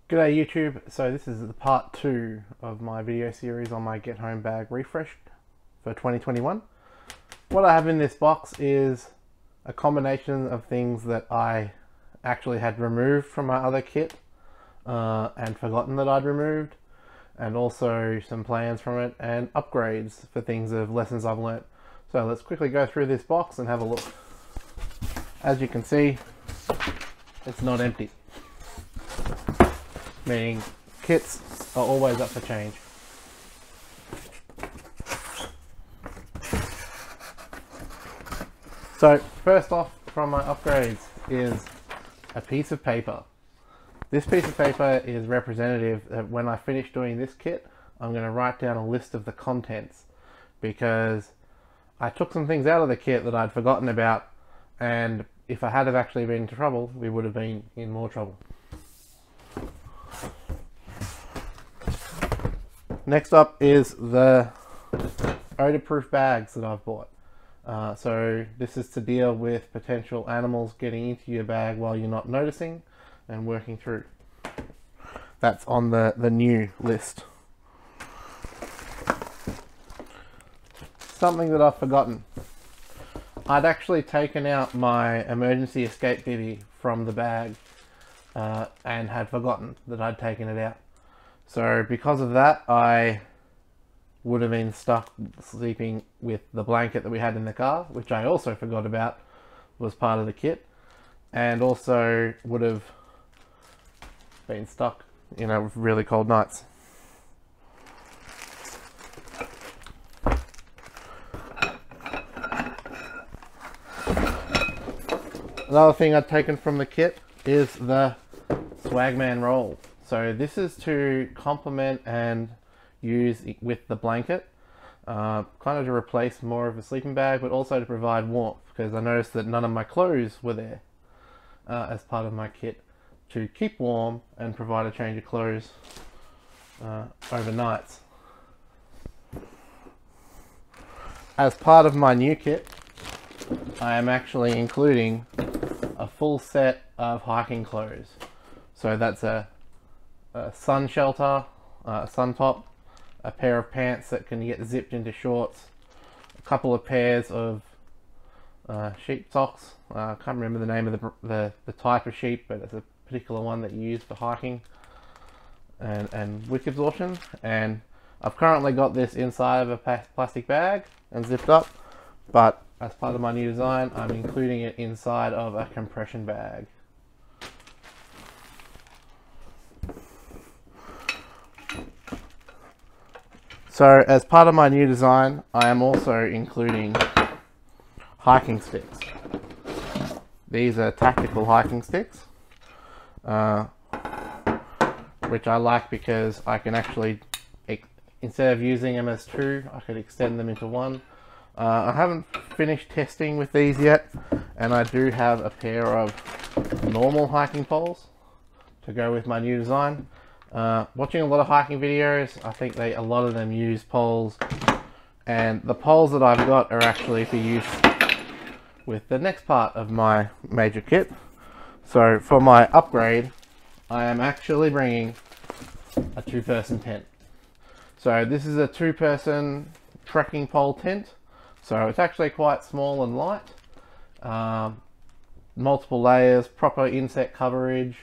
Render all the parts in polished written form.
G'day YouTube, so this is the part 2 of my video series on my Get Home bag refresh for 2021. What I have in this box is a combination of things that I actually had removed from my other kit and forgotten that I'd removed, and also some plans from it and upgrades for things of lessons I've learnt. So let's quickly go through this box and have a look. As you can see, it's not empty. Meaning kits are always up for change. So first off from my upgrades is a piece of paper. This piece of paper is representative that when I finish doing this kit, I'm going to write down a list of the contents, because I took some things out of the kit that I'd forgotten about, and if I had have actually been in trouble, we would have been in more trouble. Next up is the odor-proof bags that I've bought. So this is to deal with potential animals getting into your bag while you're not noticing and working through. That's on the new list. Something that I've forgotten. I'd actually taken out my emergency escape bivvy from the bag and had forgotten that I'd taken it out. So because of that, I would have been stuck sleeping with the blanket that we had in the car, which I also forgot about was part of the kit, and also would have been stuck, with really cold nights. Another thing I've taken from the kit is the Swagman roll. So this is to complement and use with the blanket, kind of to replace more of a sleeping bag, but also to provide warmth, because I noticed that none of my clothes were there as part of my kit to keep warm and provide a change of clothes overnights. As part of my new kit, I am actually including a full set of hiking clothes. So that's a sun shelter, a sun top, a pair of pants that can get zipped into shorts, a couple of pairs of sheep socks. I can't remember the name of the type of sheep, but it's a particular one that you use for hiking and wick absorption. And I've currently got this inside of a plastic bag and zipped up, but as part of my new design, I'm including it inside of a compression bag. So as part of my new design, I am also including hiking sticks. These are tactical hiking sticks, which I like because I can actually, instead of using them as two, I could extend them into one. I haven't finished testing with these yet, and I do have a pair of normal hiking poles to go with my new design. Watching a lot of hiking videos, I think a lot of them use poles, and the poles that I've got are actually for use with the next part of my major kit. So for my upgrade, I am actually bringing a 2-person tent. So this is a 2-person trekking pole tent, so it's actually quite small and light, multiple layers, proper insect coverage.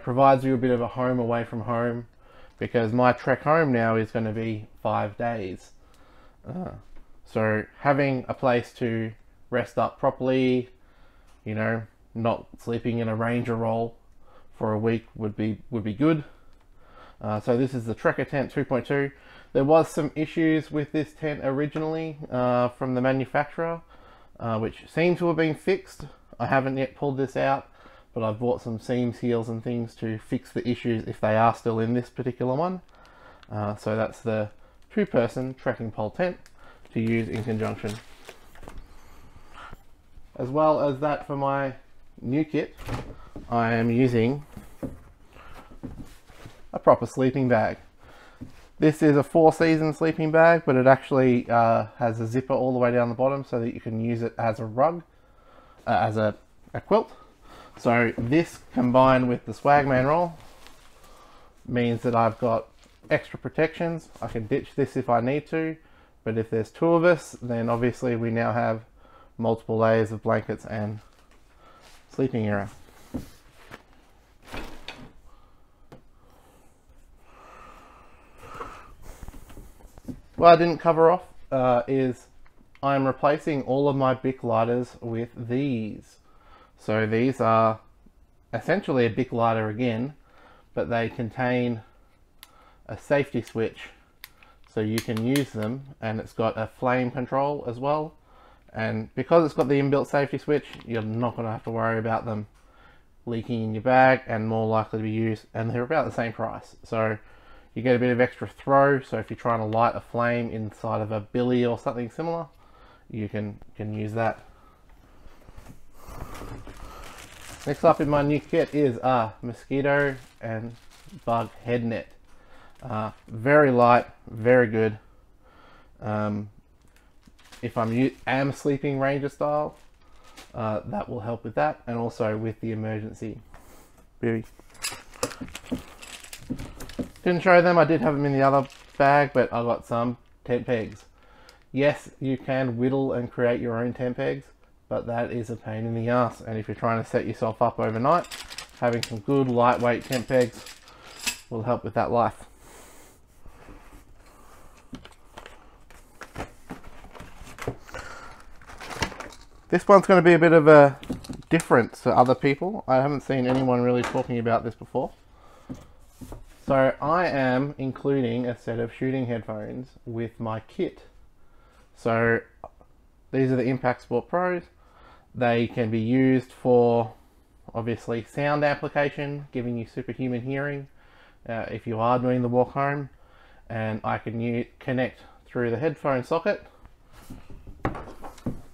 Provides you a bit of a home away from home, because my trek home now is going to be 5 days. So having a place to rest up properly, not sleeping in a ranger roll for a week would be good. So this is the Trekker Tent 2.2. There was some issues with this tent originally from the manufacturer, which seem to have been fixed. I haven't yet pulled this out, but I've bought some seam seals and things to fix the issues if they are still in this particular one. So that's the 2-person trekking pole tent to use in conjunction. As well as that, for my new kit, I am using a proper sleeping bag. This is a 4-season sleeping bag, but it actually has a zipper all the way down the bottom so that you can use it as a rug, as a quilt. So this combined with the Swagman roll means that I've got extra protections. I can ditch this if I need to, but if there's two of us, then obviously we now have multiple layers of blankets and sleeping area. What I didn't cover off is I'm replacing all of my Bic lighters with these. So these are essentially a Bic lighter again, but they contain a safety switch so you can use them, and it's got a flame control as well. And because it's got the inbuilt safety switch, you're not going to have to worry about them leaking in your bag, and more likely to be used, and they're about the same price. So you get a bit of extra throw, so if you're trying to light a flame inside of a billy or something similar, you can use that. Next up in my new kit is a Mosquito and Bug Head Net. Very light, very good. If I am sleeping ranger style, that will help with that, and also with the emergency. Biffy. Didn't show them, I did have them in the other bag, but I got some Temp Eggs. Yes, you can whittle and create your own Temp Eggs, but that is a pain in the ass, and if you're trying to set yourself up overnight, having some good lightweight Temp Eggs will help with that life. This one's going to be a bit of a difference to other people. I haven't seen anyone really talking about this before. So I am including a set of shooting headphones with my kit. So these are the Impact Sport Pros. They can be used for obviously sound amplification, giving you superhuman hearing if you are doing the walk home. And I can connect through the headphone socket.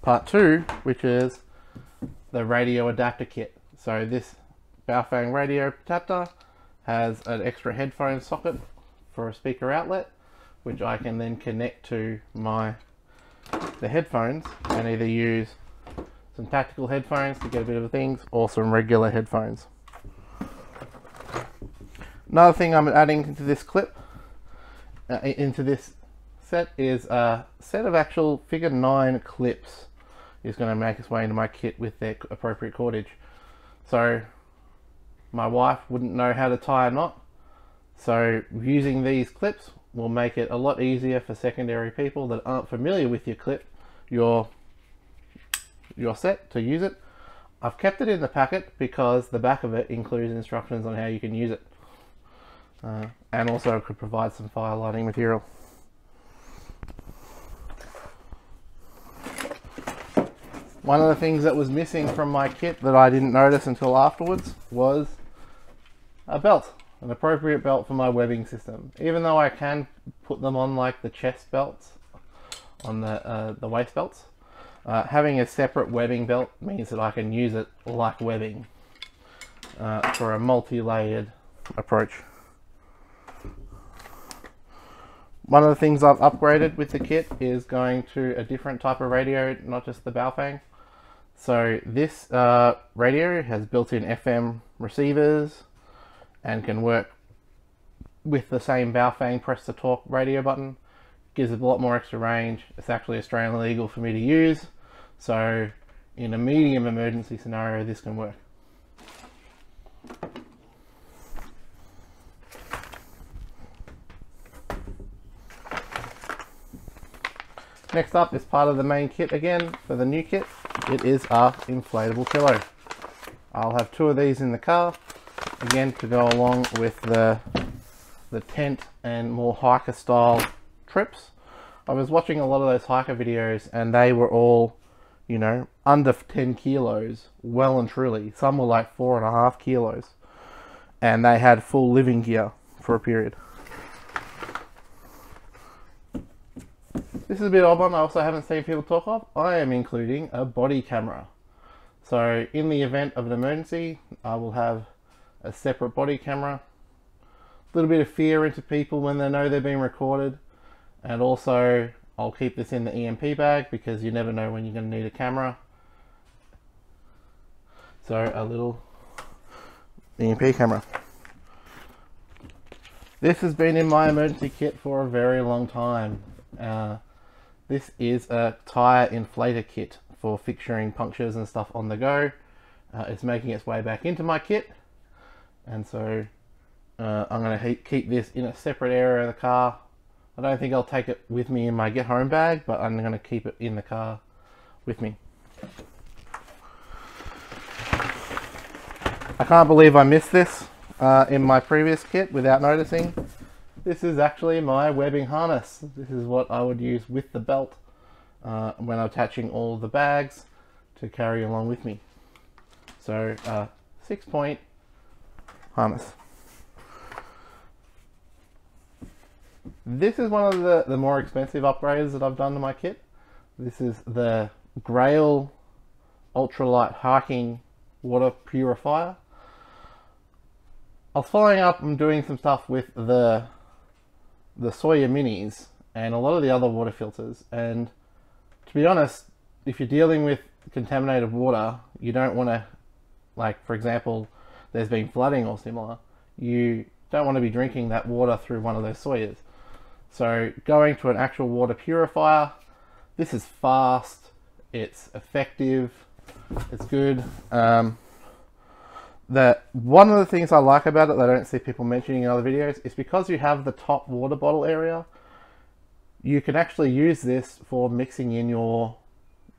Part 2, which is the radio adapter kit. So this Baofeng radio adapter has an extra headphone socket for a speaker outlet, which I can then connect to the headphones and either use some tactical headphones to get a bit of things, or some regular headphones. Another thing I'm adding into this clip, into this set, is a set of actual figure 9 clips. Is going to make its way into my kit with their appropriate cordage. So my wife wouldn't know how to tie a knot, so using these clips will make it a lot easier for secondary people that aren't familiar with your clip, your set, to use it. I've kept it in the packet because the back of it includes instructions on how you can use it, and also could provide some fire lighting material. One of the things that was missing from my kit that I didn't notice until afterwards was a belt, an appropriate belt for my webbing system. Even though I can put them on like the chest belts, on the waist belts, having a separate webbing belt means that I can use it like webbing for a multi-layered approach. One of the things I've upgraded with the kit is going to a different type of radio, not just the Baofeng. So this radio has built-in FM receivers and can work with the same Baofeng press to talk radio button. Gives it a lot more extra range. It's actually Australian legal for me to use, so in a medium emergency scenario this can work. Next up is part of the main kit again for the new kit. It is our inflatable pillow. I'll have 2 of these in the car, again to go along with the tent and more hiker style trips. I was watching a lot of those hiker videos and they were all, you know, under 10 kilos, well and truly. Some were like 4.5 kilos, and they had full living gear for a period. This is a bit odd one I also haven't seen people talk of. I am including a body camera. So in the event of an emergency, I will have a separate body camera. A little bit of fear into people when they know they're being recorded. And also I'll keep this in the EMP bag because you never know when you're going to need a camera. So a little EMP camera. This has been in my emergency kit for a very long time. This is a Tyre inflator kit for fixturing punctures and stuff on the go. It's making its way back into my kit, and so I'm going to keep this in a separate area of the car. I don't think I'll take it with me in my get home bag, but I'm going to keep it in the car with me. I can't believe I missed this in my previous kit without noticing. This is actually my webbing harness. This is what I would use with the belt when I'm attaching all the bags to carry along with me. So 6-point harness. This is one of the more expensive upgrades that I've done to my kit. This is the Grail ultralight hiking water purifier. I was following up and doing some stuff with the Sawyer minis and a lot of the other water filters, and to be honest, if you're dealing with contaminated water, you don't want to, like for example, there's been flooding or similar, you don't want to be drinking that water through one of those Sawyers. So going to an actual water purifier, this is fast, it's effective, it's good. One of the things I like about it that I don't see people mentioning in other videos is because you have the top water bottle area, you can actually use this for mixing in your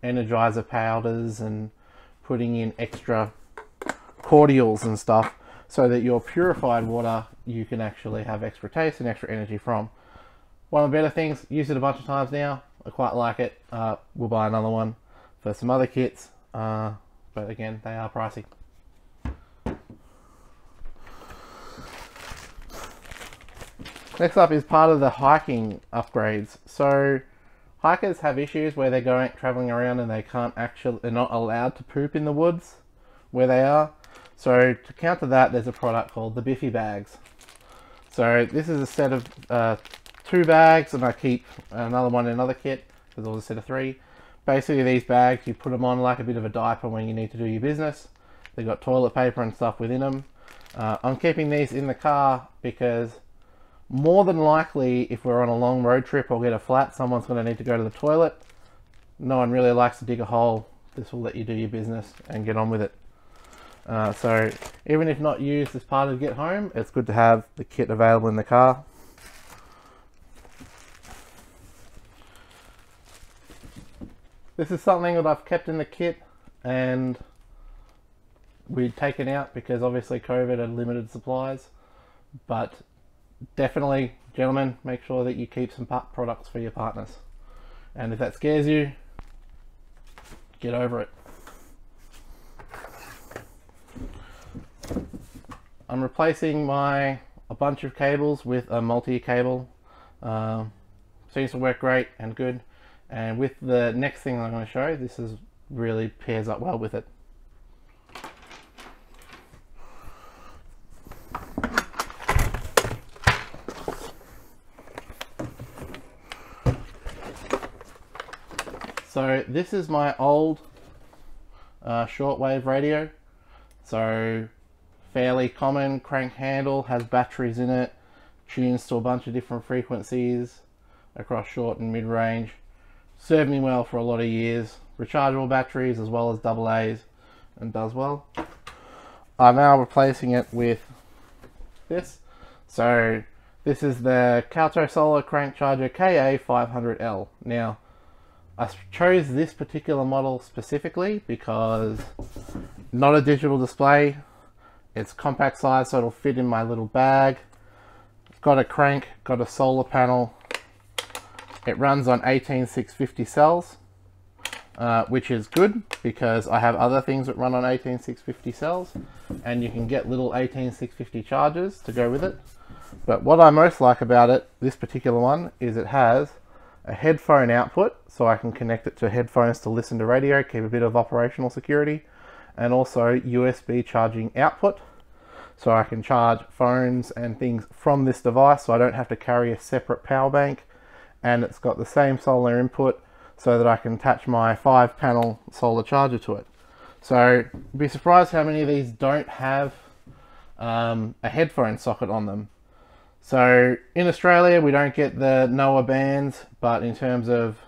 energizer powders and putting in extra cordials and stuff, so that your purified water you can actually have extra taste and extra energy from. One of the better things, used it a bunch of times now, I quite like it. We'll buy another one for some other kits, but again, they are pricey. Next up is part of the hiking upgrades. So hikers have issues where they're traveling around and they're not allowed to poop in the woods where they are. So to counter that, there's a product called the Biffy bags. So this is a set of 2 bags, and I keep another one in another kit because there was a set of 3. Basically these bags, you put them on like a bit of a diaper when you need to do your business. They've got toilet paper and stuff within them. I'm keeping these in the car because more than likely, if we're on a long road trip or get a flat, someone's going to need to go to the toilet. No one really likes to dig a hole. This will let you do your business and get on with it. So even if not used as part of get home, it's good to have the kit available in the car. This is something that I've kept in the kit and we'd taken out because obviously COVID had limited supplies, but definitely, gentlemen, make sure that you keep some products for your partners. And if that scares you, get over it. I'm replacing a bunch of cables with a multi-cable. Seems to work great and good. And with the next thing I'm going to show, this really pairs up well with it. So this is my old shortwave radio. So fairly common, crank handle, has batteries in it, tunes to a bunch of different frequencies across short and mid-range. Served me well for a lot of years. Rechargeable batteries as well as AA's, and does well. I'm now replacing it with this. So this is the Calto Solar Crank Charger KA500L. Now I chose this particular model specifically because not a digital display, it's compact size, so it'll fit in my little bag. It's got a crank, got a solar panel. It runs on 18650 cells, which is good because I have other things that run on 18650 cells, and you can get little 18650 chargers to go with it. But what I most like about it, this particular one, is it has a headphone output, so I can connect it to headphones to listen to radio, keep a bit of operational security, and also USB charging output, so I can charge phones and things from this device, so I don't have to carry a separate power bank. And it's got the same solar input, so that I can attach my 5-panel solar charger to it. So be surprised how many of these don't have a headphone socket on them. So in Australia we don't get the NOAA bands, but in terms of,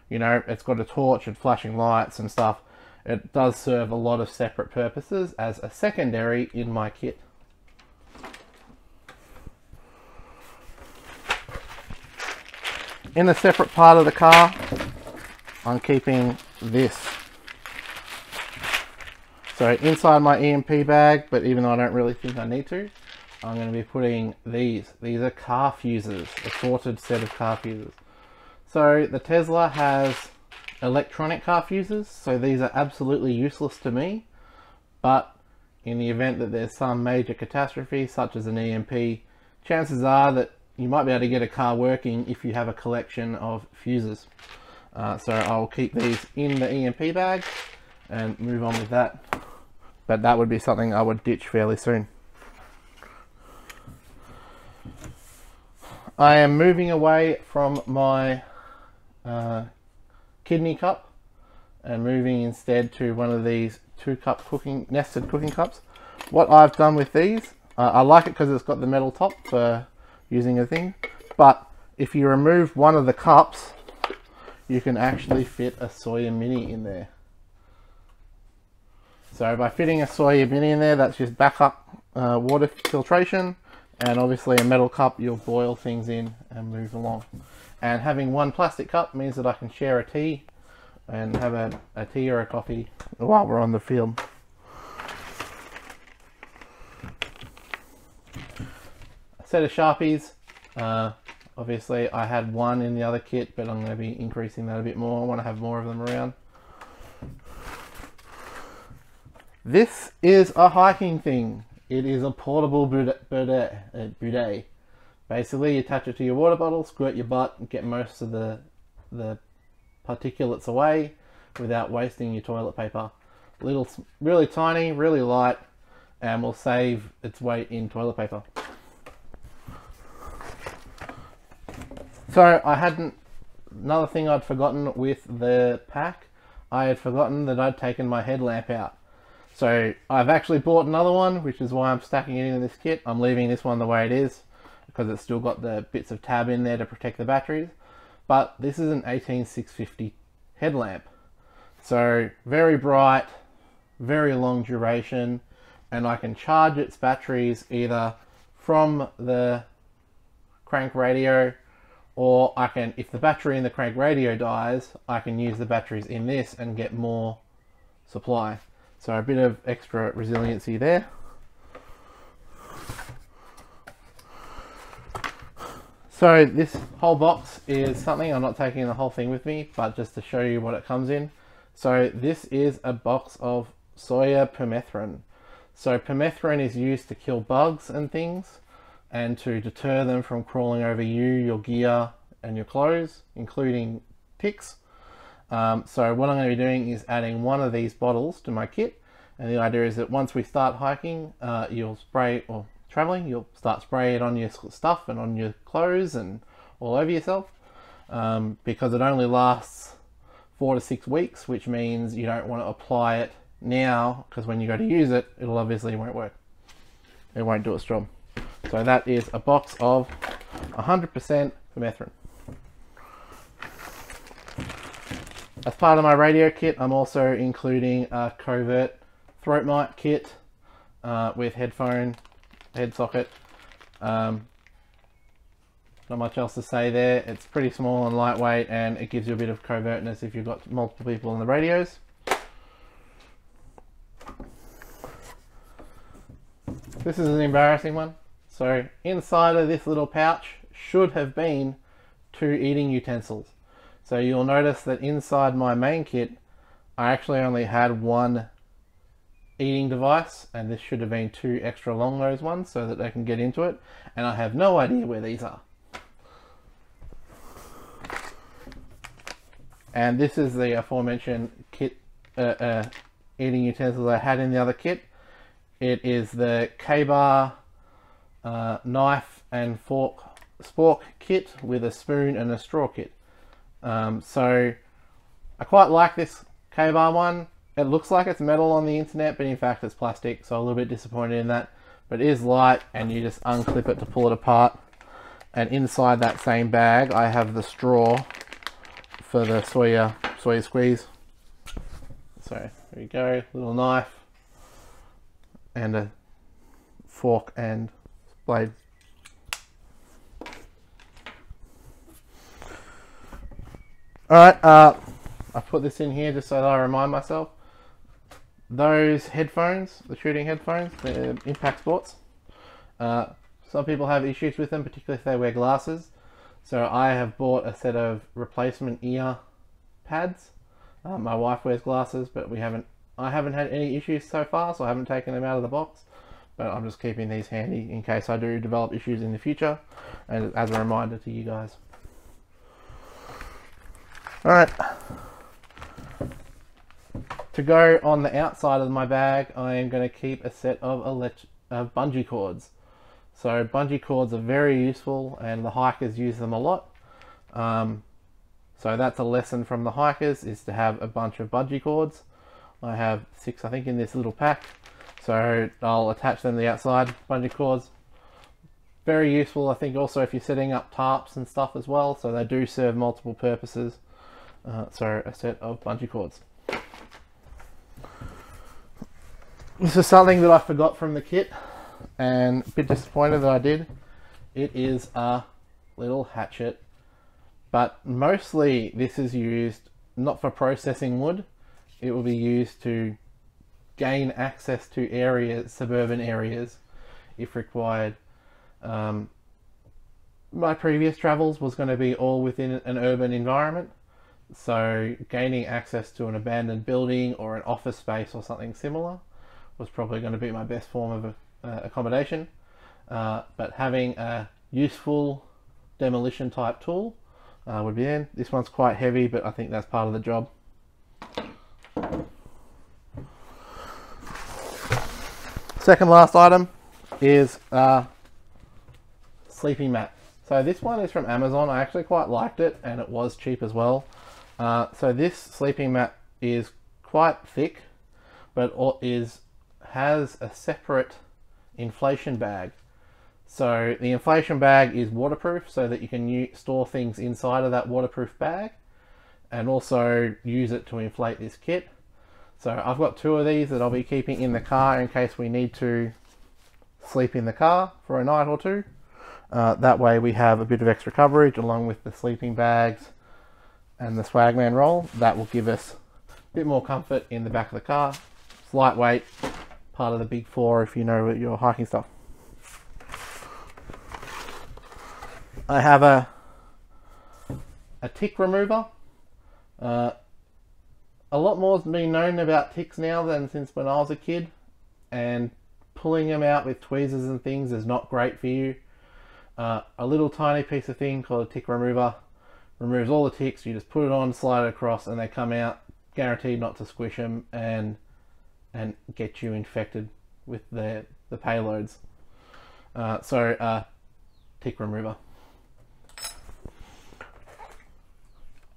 you know, it's got a torch and flashing lights and stuff, it does serve a lot of separate purposes as a secondary in my kit. In a separate part of the car, I'm keeping this. So inside my EMP bag, but even though I don't really think I need to, I'm going to be putting these. These are car fuses, a sorted set of car fuses. So the Tesla has electronic car fuses, so these are absolutely useless to me, but in the event that there's some major catastrophe such as an EMP, chances are that you might be able to get a car working if you have a collection of fuses. So I'll keep these in the EMP bag and move on with that, but that would be something I would ditch fairly soon. I am moving away from my kidney cup and moving instead to one of these 2-cup nested cooking cups. What I've done with these, I like it because it's got the metal top for using a thing, but if you remove one of the cups, you can actually fit a Sawyer Mini in there. So by fitting a Sawyer Mini in there, that's just backup water filtration, and obviously a metal cup you'll boil things in and move along. And having one plastic cup means that I can share a tea and have a tea or a coffee while we're on the field. A set of Sharpies. Obviously I had one in the other kit, but I'm going to be increasing that a bit more. I want to have more of them around. This is a hiking thing. It is a portable bidet. Basically, you attach it to your water bottle, squirt your butt, and get most of the particulates away without wasting your toilet paper. Really tiny, really light, and will save its weight in toilet paper. So another thing I'd forgotten with the pack, I had forgotten that I'd taken my headlamp out. So I've actually bought another one, which is why I'm stacking it into this kit. I'm leaving this one the way it is because it's still got the bits of tab in there to protect the batteries. But this is an 18650 headlamp. So very bright, very long duration, and I can charge its batteries either from the crank radio, or I can, if the battery in the crank radio dies, I can use the batteries in this and get more supply. So a bit of extra resiliency there. So this whole box is something, I'm not taking the whole thing with me, but just to show you what it comes in. So this is a box of Sawyer Permethrin. So Permethrin is used to kill bugs and things, and to deter them from crawling over you, your gear, and your clothes, including ticks. So what I'm going to be doing is adding one of these bottles to my kit, and the idea is that once we start hiking, you'll spray, or traveling, you'll start spraying it on your stuff and on your clothes and all over yourself, because it only lasts 4 to 6 weeks, which means you don't want to apply it now, because when you go to use it, it'll obviously won't work. It won't do its job. So that is a box of 100% Permethrin. As part of my radio kit, I'm also including a covert throat mite kit with headphone, head socket. Not much else to say there. It's pretty small and lightweight, and it gives you a bit of covertness if you've got multiple people on the radios. This is an embarrassing one. So inside of this little pouch should have been 2 eating utensils. So you'll notice that inside my main kit, I actually only had 1 eating device, and this should have been 2 extra long nose ones so that they can get into it. And I have no idea where these are. And this is the aforementioned kit, eating utensils I had in the other kit. It is the K-bar knife and spork kit with a spoon and a straw kit. So I quite like this K-bar one. It looks like it's metal on the internet, but in fact it's plastic, so I'm a little bit disappointed in that. but it is light, and you just unclip it to pull it apart. And inside that same bag, I have the straw for the soya squeeze. So there you go, little knife and a fork and blade. Alright, I put this in here just so that I remind myself. Those headphones, the shooting headphones, they're Impact Sports. Some people have issues with them, particularly if they wear glasses. So I have bought a set of replacement ear pads. My wife wears glasses, but I haven't had any issues so far, so I haven't taken them out of the box. But I'm just keeping these handy in case I do develop issues in the future, and as a reminder to you guys. Alright. To go on the outside of my bag, I am going to keep a set of bungee cords. So bungee cords are very useful, and the hikers use them a lot. So that's a lesson from the hikers, is to have a bunch of bungee cords. I have 6, I think, in this little pack. So I'll attach them to the outside, bungee cords. Very useful, I think, also if you're setting up tarps and stuff as well. So they do serve multiple purposes. So a set of bungee cords. This is something that I forgot from the kit, and a bit disappointed that I did. It is a little hatchet, but mostly this is used not for processing wood. It will be used to gain access to areas, suburban areas, if required. My previous travels was going to be all within an urban environment, so gaining access to an abandoned building or an office space or something similar was probably going to be my best form of accommodation. But having a useful demolition type tool would be in. This one's quite heavy, but I think that's part of the job. Second last item is a sleeping mat. So this one is from Amazon. I actually quite liked it, and it was cheap as well. So this sleeping mat is quite thick, but has a separate inflation bag. So the inflation bag is waterproof, so that you can store things inside of that waterproof bag, and also use it to inflate this kit. So I've got 2 of these that I'll be keeping in the car in case we need to sleep in the car for a night or 2. That way we have a bit of extra coverage, along with the sleeping bags and the Swagman roll. That will give us a bit more comfort in the back of the car. It's lightweight, part of the big 4 if you know your hiking stuff. I have a tick remover. A lot more has been known about ticks now than since when I was a kid, and pulling them out with tweezers and things is not great for you. A little tiny piece of thing called a tick remover removes all the ticks. You just put it on, slide it across, and they come out, guaranteed not to squish them and get you infected with the payloads. So tick remover.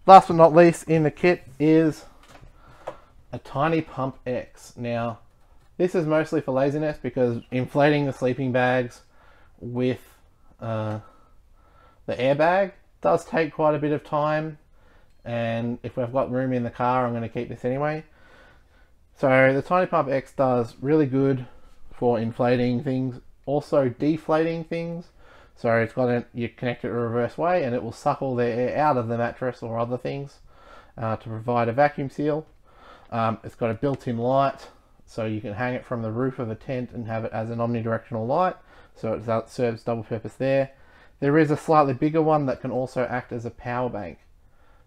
Last but not least in the kit is a tiny Temp Eggs. Now this is mostly for laziness, because inflating the sleeping bags with the airbag does take quite a bit of time, and if we've got room in the car, I'm going to keep this anyway. So the tiny Temp Eggs does really good for inflating things, also deflating things. So it's got you connect it a reverse way, and it will suck all the air out of the mattress or other things to provide a vacuum seal. It's got a built-in light, so you can hang it from the roof of a tent and have it as an omnidirectional light, so it serves double purpose there. There is a slightly bigger one that can also act as a power bank,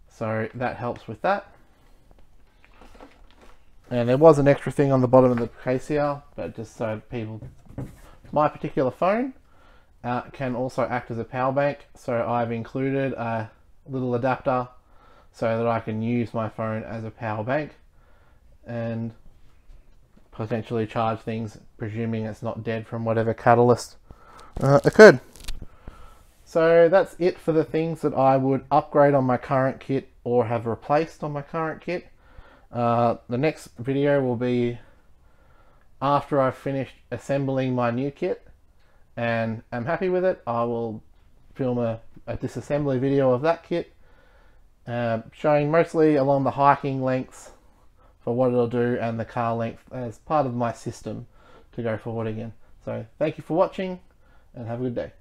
so that helps with that. And there was an extra thing on the bottom of the case here, but just so people, my particular phone can also act as a power bank, so I've included a little adapter so that I can use my phone as a power bank and potentially charge things, presuming it's not dead from whatever catalyst occurred. So that's it for the things that I would upgrade on my current kit or have replaced on my current kit. The next video will be after I've finished assembling my new kit and I'm happy with it, I will film a disassembly video of that kit, showing mostly along the hiking lengths for what it'll do and the car length as part of my system to go forward again. So thank you for watching and have a good day.